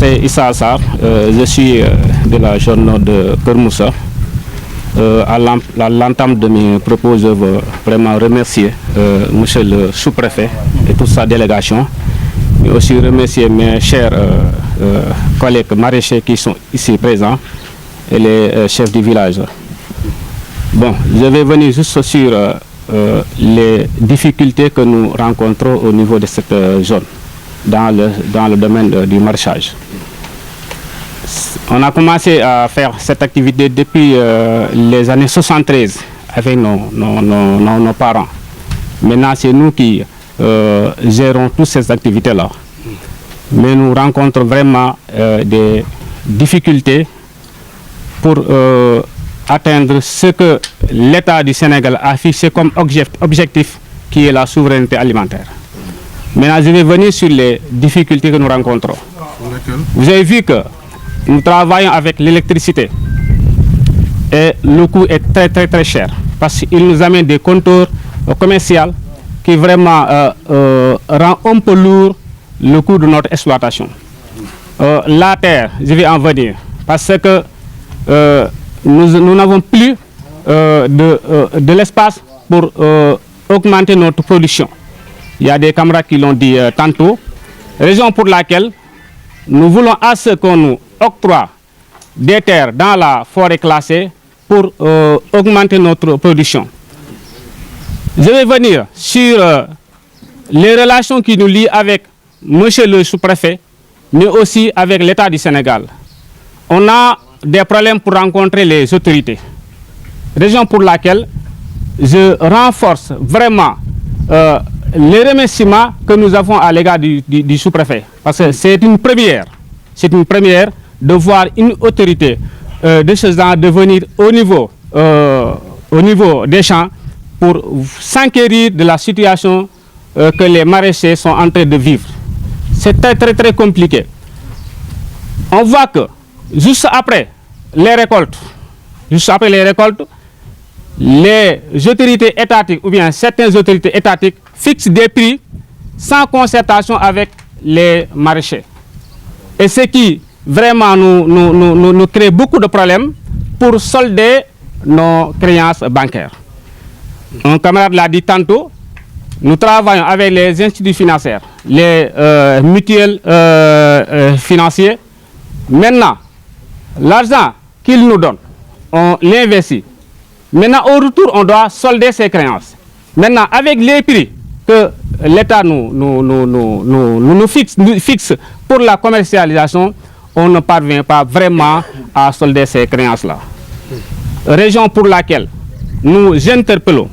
c'est Issa Assar, je suis de la zone de Kermoussa. À l'entame de mes propos, je veux vraiment remercier monsieur le sous-préfet et toute sa délégation, mais aussi remercier mes chers collègues maraîchers qui sont ici présents et les chefs du village. Bon, je vais venir juste sur les difficultés que nous rencontrons au niveau de cette zone, dans le domaine du maraîchage. On a commencé à faire cette activité depuis les années 73 avec nos parents. Maintenant, c'est nous qui gérons toutes ces activités-là. Mais nous rencontrons vraiment des difficultés pour atteindre ce que l'État du Sénégal a fixé comme objectif, qui est la souveraineté alimentaire. Maintenant, je vais venir sur les difficultés que nous rencontrons. Vous avez vu que nous travaillons avec l'électricité et le coût est très cher parce qu'il nous amène des compteurs commerciaux qui vraiment rend un peu lourd le coût de notre exploitation. La terre, je vais en venir parce que nous n'avons plus de l'espace pour augmenter notre production. Il y a des camarades qui l'ont dit tantôt, raison pour laquelle nous voulons à ce qu'on nous octroie des terres dans la forêt classée pour augmenter notre production. Je vais venir sur les relations qui nous lient avec monsieur le sous-préfet, mais aussi avec l'État du Sénégal. On a des problèmes pour rencontrer les autorités. Raison pour laquelle je renforce vraiment les remerciements que nous avons à l'égard du sous-préfet. Parce que c'est une première. C'est une première de voir une autorité de ce genre de venir au niveau des champs pour s'enquérir de la situation que les maraîchers sont en train de vivre. C'est très compliqué. On voit que juste après les récoltes, les autorités étatiques ou bien certaines autorités étatiques fixent des prix sans concertation avec les maraîchers. Et ce qui vraiment nous crée beaucoup de problèmes pour solder nos créances bancaires. Un camarade l'a dit tantôt, nous travaillons avec les instituts financiers, les mutuelles financiers. Maintenant, l'argent qu'ils nous donnent, on l'investit. Maintenant, au retour, on doit solder ces créances. Maintenant, avec les prix que l'État nous fixe pour la commercialisation, on ne parvient pas vraiment à solder ces créances-là. Raison pour laquelle nous interpellons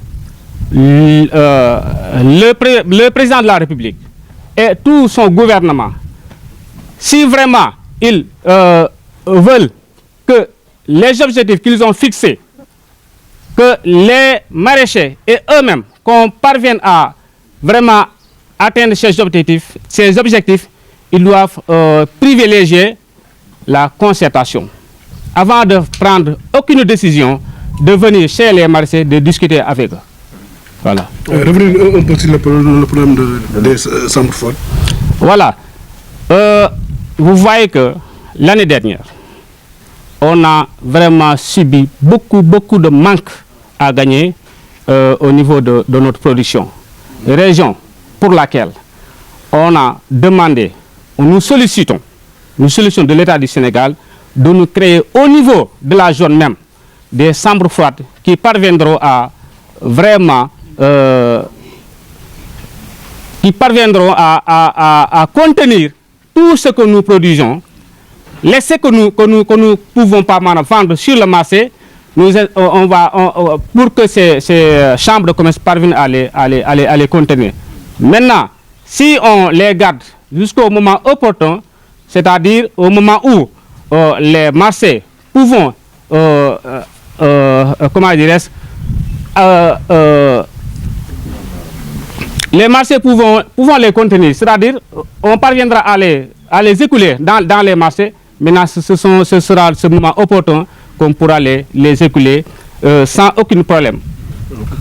le président de la République et tout son gouvernement. Si vraiment ils veulent que les objectifs qu'ils ont fixés, que les maraîchers et eux-mêmes, qu'on parvienne à vraiment atteindre ces objectifs, ils doivent privilégier la concertation. Avant de prendre aucune décision, de venir chez les maraîchers, de discuter avec eux. Voilà. Revenez un peu sur le problème des chambres fortes. Voilà. Vous voyez que l'année dernière, on a vraiment subi beaucoup de manques à gagner au niveau de notre production. Raison pour laquelle on a demandé, nous sollicitons de l'État du Sénégal de nous créer au niveau de la zone même des chambres froides qui parviendront à vraiment à contenir tout ce que nous produisons, laisser que nous pouvons pas vendre sur le marché. Pour que ces chambres de commerce parviennent à les contenir. Maintenant, si on les garde jusqu'au moment opportun, c'est-à-dire au moment où les marchés pouvons, les marchés pouvons les contenir, c'est-à-dire on parviendra à les écouler dans les marchés. Maintenant, ce sera ce moment opportun qu'on pourra les écouler sans aucun problème.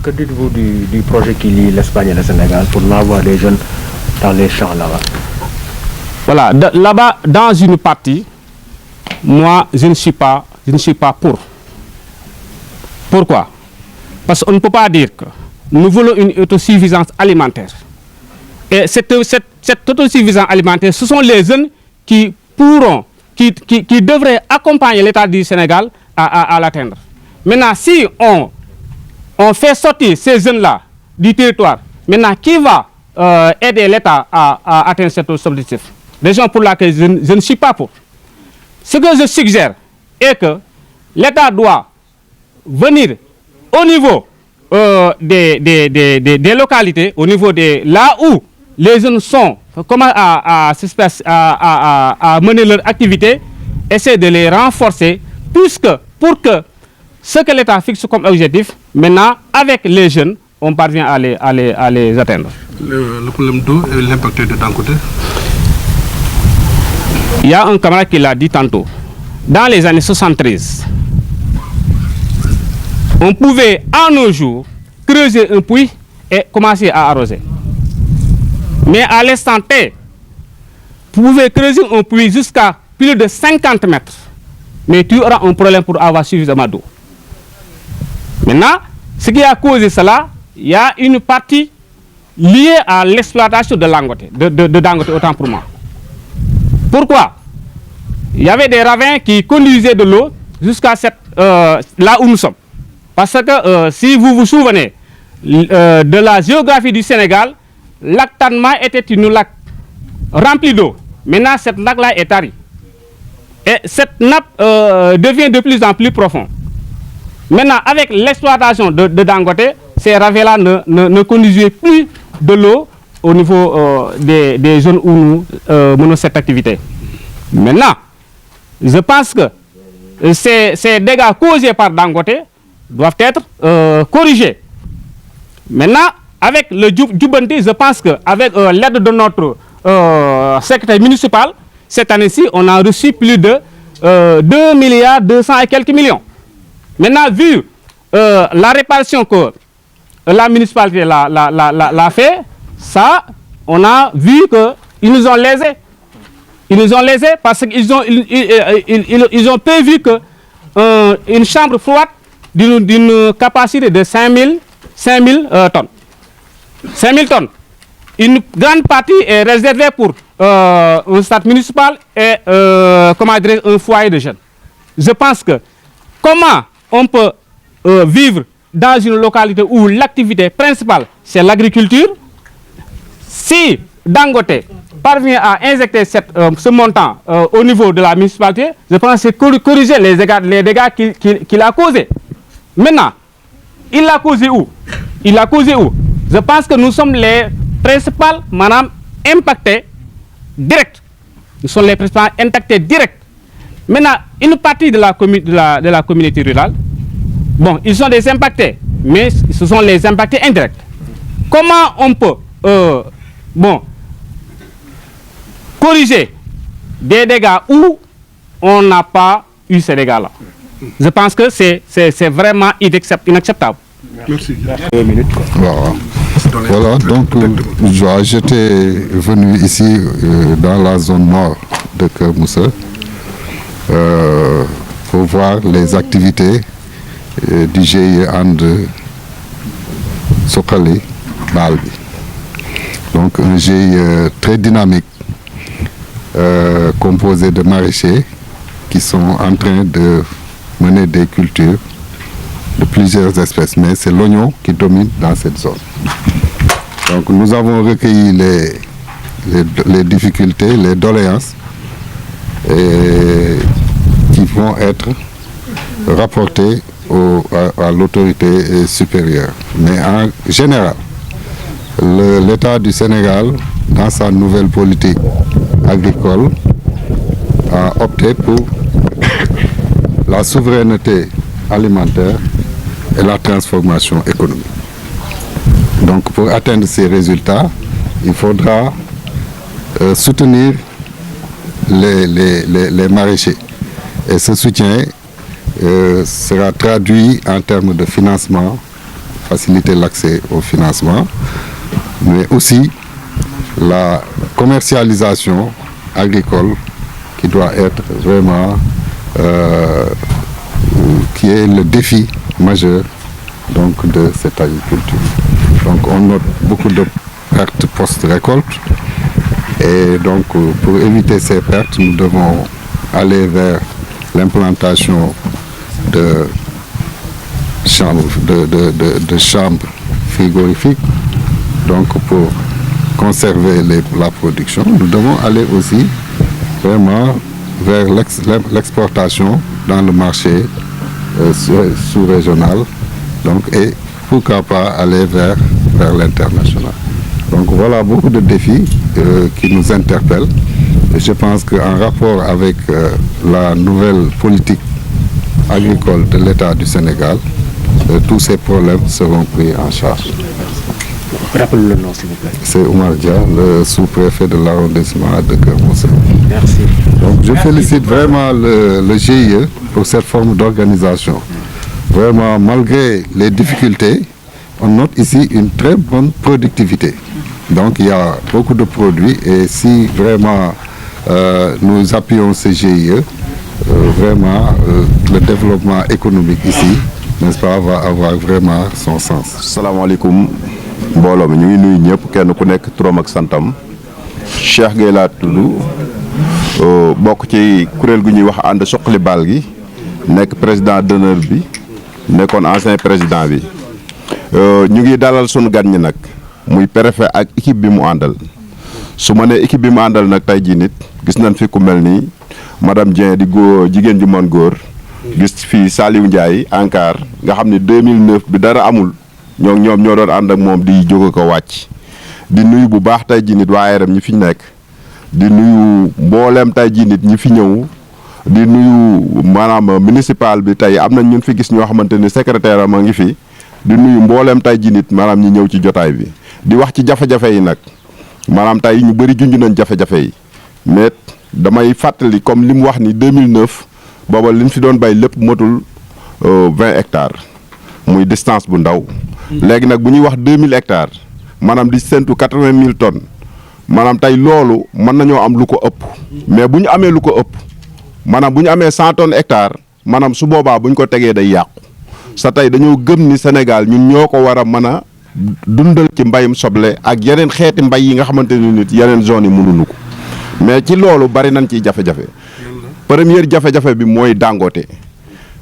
Que dites-vous du projet qui lie l'Espagne et le Sénégal pour n'avoir des jeunes dans les champs là-bas? Voilà, là-bas, dans une partie, moi, je ne suis pas pour. Pourquoi? Parce qu'on ne peut pas dire que nous voulons une autosuffisance alimentaire. Et cette autosuffisance alimentaire, ce sont les jeunes qui pourront, qui devraient accompagner l'État du Sénégal à l'atteindre. Maintenant, si on fait sortir ces jeunes-là du territoire, maintenant, qui va aider l'État à atteindre cet objectif? Raison pour laquelle je ne suis pas pour. Ce que je suggère est que l'État doit venir au niveau des localités, au niveau là où les jeunes commencent à mener leur activité, essayer de les renforcer, pour que ce que l'État fixe comme objectif, maintenant, avec les jeunes, on parvient à les atteindre. Le problème d'eau et l'impact de Dangote. Il y a un camarade qui l'a dit tantôt. Dans les années 73, on pouvait, en nos jours, creuser un puits et commencer à arroser. Mais à l'instant T, vous pouvez creuser un puits jusqu'à plus de 50 mètres. Mais tu auras un problème pour avoir suffisamment d'eau. Maintenant, ce qui a causé cela, il y a une partie liée à l'exploitation de Dangote, autant pour moi. Pourquoi? Il y avait des ravins qui conduisaient de l'eau jusqu'à là où nous sommes. Parce que si vous vous souvenez de la géographie du Sénégal, lac Tanma était un lac rempli d'eau. Maintenant, cette lac-là est tari. Et cette nappe devient de plus en plus profonde. Maintenant, avec l'exploitation de Dangote, ces ravins-là ne conduisaient plus de l'eau au niveau des zones où nous menons cette activité. Maintenant, je pense que ces dégâts causés par Dangote doivent être corrigés. Maintenant, avec le Djubanti, je pense qu'avec l'aide de notre secrétaire municipal, cette année-ci, on a reçu plus de 2 milliards 200 et quelques millions. Maintenant, vu la répartition que la municipalité l'a fait, ça, on a vu qu'ils nous ont lésés. Ils nous ont lésés parce qu'ils ont prévu qu'une chambre froide d'une capacité de 5000 tonnes. 5000 tonnes. Une grande partie est réservée pour un stade municipal et un foyer de jeunes. Je pense que comment on peut vivre dans une localité où l'activité principale, c'est l'agriculture, si Dangote parvient à injecter ce montant au niveau de la municipalité, je pense que c'est corriger les dégâts qu'il a causés. Maintenant, il l'a causé où? Je pense que nous sommes les principales, madame, impactés direct. Nous sommes les principales impactés direct. Maintenant, une partie de la communauté rurale, bon, ils sont des impactés, mais ce sont les impactés indirects. Comment on peut corriger des dégâts où on n'a pas eu ces dégâts-là? Je pense que c'est vraiment inacceptable. Merci. 2 minutes. Voilà, donc j'étais venu ici dans la zone nord de Kermoussa pour voir les activités du GIE And Sokali Balbi. Donc un GIE très dynamique composé de maraîchers qui sont en train de mener des cultures de plusieurs espèces, mais c'est l'oignon qui domine dans cette zone. Donc nous avons recueilli les difficultés, les doléances qui vont être rapportées à l'autorité supérieure. Mais en général, l'État du Sénégal, dans sa nouvelle politique agricole, a opté pour la souveraineté alimentaire et la transformation économique. Donc pour atteindre ces résultats, il faudra soutenir les maraîchers. Et ce soutien sera traduit en termes de financement, faciliter l'accès au financement, mais aussi la commercialisation agricole qui doit être vraiment qui est le défi majeur donc de cette agriculture. Donc on note beaucoup de pertes post-récolte et donc pour éviter ces pertes, nous devons aller vers l'implantation de chambres frigorifiques. Donc pour conserver la production, nous devons aller aussi vraiment vers l'exportation dans le marché sous-régional, donc, et pourquoi pas aller vers l'international. Donc voilà beaucoup de défis qui nous interpellent. Et je pense qu'en rapport avec la nouvelle politique agricole de l'État du Sénégal, tous ces problèmes seront pris en charge. Rappelez le nom, s'il vous plaît. C'est Oumar Dia, le sous-préfet de l'arrondissement de Keur Moussa. Merci. Donc je félicite vraiment le GIE pour cette forme d'organisation. Vraiment, malgré les difficultés, on note ici une très bonne productivité. Donc il y a beaucoup de produits et si vraiment nous appuyons ce GIE, vraiment le développement économique ici, n'est-ce pas, va avoir vraiment son sens. Salaamaaleykum mbooloo mi ñu ngi nuyu ñëpp kenn ku nekk turam ak santam Cheikh Gueye laa tudd bokk ci kuréel gu ñuy wax ànd suqali baal gi nekk président d'honneur bi nekkoon ancien président bi ñu ngi dalal sunu gan ñi nag muy préfet ak équipe bi mu àndal su ma nee équipe bi mu àndal nag tey jii nit gis nañ fi ku mel ni madame Dieng di jigéen ju mën góor gis fii Saliou Ndiaye ANCAR nga xam ne 2009 bi dara amul ñoom ñoo doon ànd ak moom di jóge ko wàcc di nuyu bu baax tey jii nit waa ARM ñi fi nekk di nuyu mbooleem tey jii nit ñi fi ñëw di nuyu maanaam municipal bi tey am na ñun fi gis ñoo xamante ni secrétaire am a ngi fi di nuyu mbooleem tey jii nit maanaam ñi ñëw ci jotaay bi di wax ci jafe-jafe yi nag maanaam tey ñu bëri junj nañ jafe-jafe yi mais damay fàttali comme li mu wax ni 2009 booba li ñu fi doon bay lépp motul 20 hectares muy distance bu ndaw. léegi nag bu ñuy wax 2000 hectares maanaam di séntu 80 000 tonnes maanaam tey loolu mën nañoo am lu ko ëpp mais bu ñu amee lu ko ëpp maanaam bu ñu amee 100 tonnes hectares maanaam su boobaa bu ñu ko tegee day yàqu sa tey dañoo gëm ni Sénégal ñun ñoo ko war a mën a dundal ci mbayum soble ak yeneen xeeti mbay yi nga xamante ni nit yeneen zones yi mënuñu ko mais ci loolu bari nañ ciy jafe-jafe première jafe-jafe bi mooy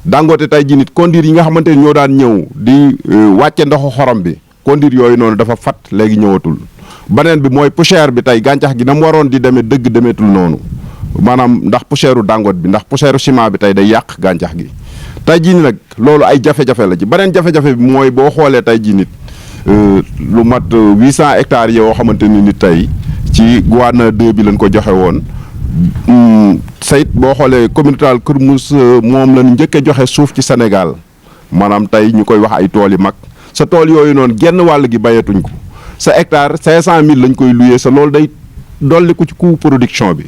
Dangote tey jii nit conduire yi nga xamante ni ñoo daan ñëw di wàcce ndoxu xorom bi conduire yooyu noonu dafa fat léegi ñëwatul beneen bi mooy poussière bi tey gàncax gi na mu waroon di demee dëgg demeetul noonu maanaam ndax poussière Dangote bi ndax poussière ciment bi tey day yàq gàncax gi tey jii nag loolu ay jafe-jafe la ci beneen jafe-jafe bi mooy boo xoolee tey jii nit lu mat 800 hectares yoo xamante ni nit tey ci Guana 2 bi lañ ko joxe woon sayt boo xoolee communauté Kër Moussa moom lañ njëkk a joxe suuf ci Sénégal maanaam tey ñu koy wax ay tool yi mag sa tool yooyu noonu genn wàll gi bayatuñ ko sa hectare 500000 lañ koy luyee sa loolu day dolli ko ci coût production bi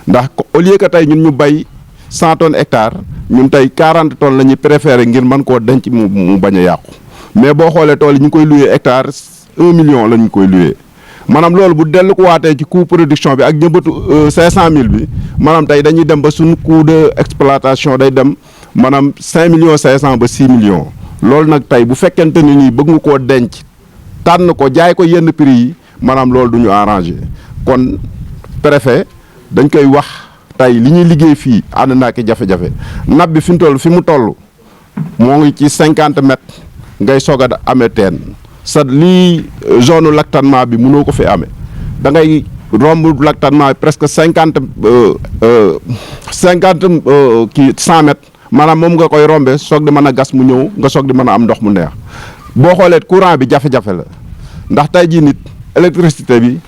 ndax au lieu que tey ñun ñu bay 100 tonnes hectare ñun tey 40 tonnes la ñuy préféré ngir mën koo denc mu bañ a yàqu mais boo xoolee tool yi ñu koy luyee hectare 1 million la ñu koy luyee maanaam loolu bu dellu ko waatee ci coût production bi ak njëmbatu 500000 bi maanaam tey dañuy dem ba suñu coût de exploitation day dem maanaam 5 ba 6 millions loolu nag tey bu fekkente ni nii bëgg nga koo denc tànn ko jaay ko yenn prix yi maanaam loolu du ñu arrangé kon préfet dañ koy wax tey li ñuy liggéey fii ànd naa ki jafe-jafe nab bi fi mu toll moo ngi ci 50 mètres ngay soog a amee teen sa lii zone lactatement bi mënoo ko fi amee da ngay romb lactatement bi presque 50 kii 100 mètres maanaam moom nga koy rombe soog di mën a gas mu ñëw nga soog di mën a am ndox mu neex boo xoolee courant bi jafe-jafe la ndax tey jii nit électricité bi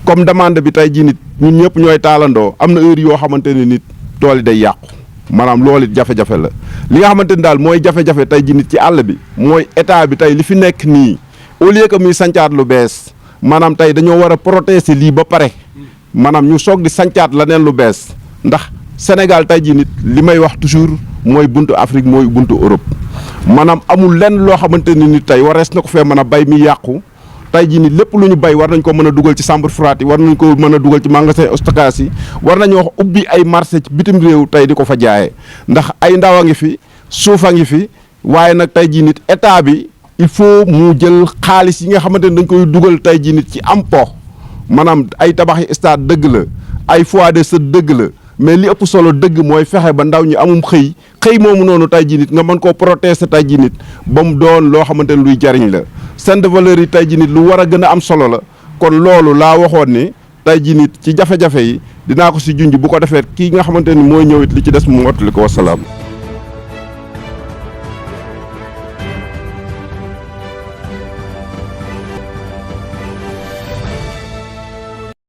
comme demande bi tey jii nit ñun ñëpp ñooy taalandoo am na heure yoo xamante ne nit tool yi day yàqu maanaam loolu it jafe-jafe la li nga xamante ni daal mooy jafe-jafe tey jii nit ci àll bi mooy état bi tey li fi nekk nii au lieu que muy sancaat lu bees maanaam tey dañoo war a protéger lii ba pare maanaam ñu soog di sancaat leneen lu bees ndax Sénégal tey jii nit li may wax toujours mooy buntu Afrique mooy buntu Europe maanaam amul lenn loo xamante ni nit tey warees na ko fee mën a bay mi yàqu tey jii nit lépp lu ñu bay war nañ ko mën a dugal ci chambre froide yi war nañ ko mën a dugal ci magasin stockage yi war nañu wax ubbi ay marché ci bitim réew tey di ko fa jaayee ndax ay ndaw a ngi fi suuf a ngi fi waaye nag tey jii nit état bi il faut mu jël xaalis yi nga xamante ne dañ koy dugal tey jii nit ci am po maanaam ay tabaxi stade dëgg la ay foyer de sët dëgg la mais li ëpp solo dëgg mooy fexe ba ndaw ñi amum xëy moomu noonu tey jii nit nga mën koo protéger tey jii nit ba mu doon loo xamante ne luy jariñ la chaîne de valeur yi tey jii nit lu war a gën a am solo la kon loolu laa waxoon ni tey jii nit ci jafe-jafe yi dinaa ko si junj bu ko defee kii nga xamante ni mooy ñëw it li ci des mu mottali ko wasalaam.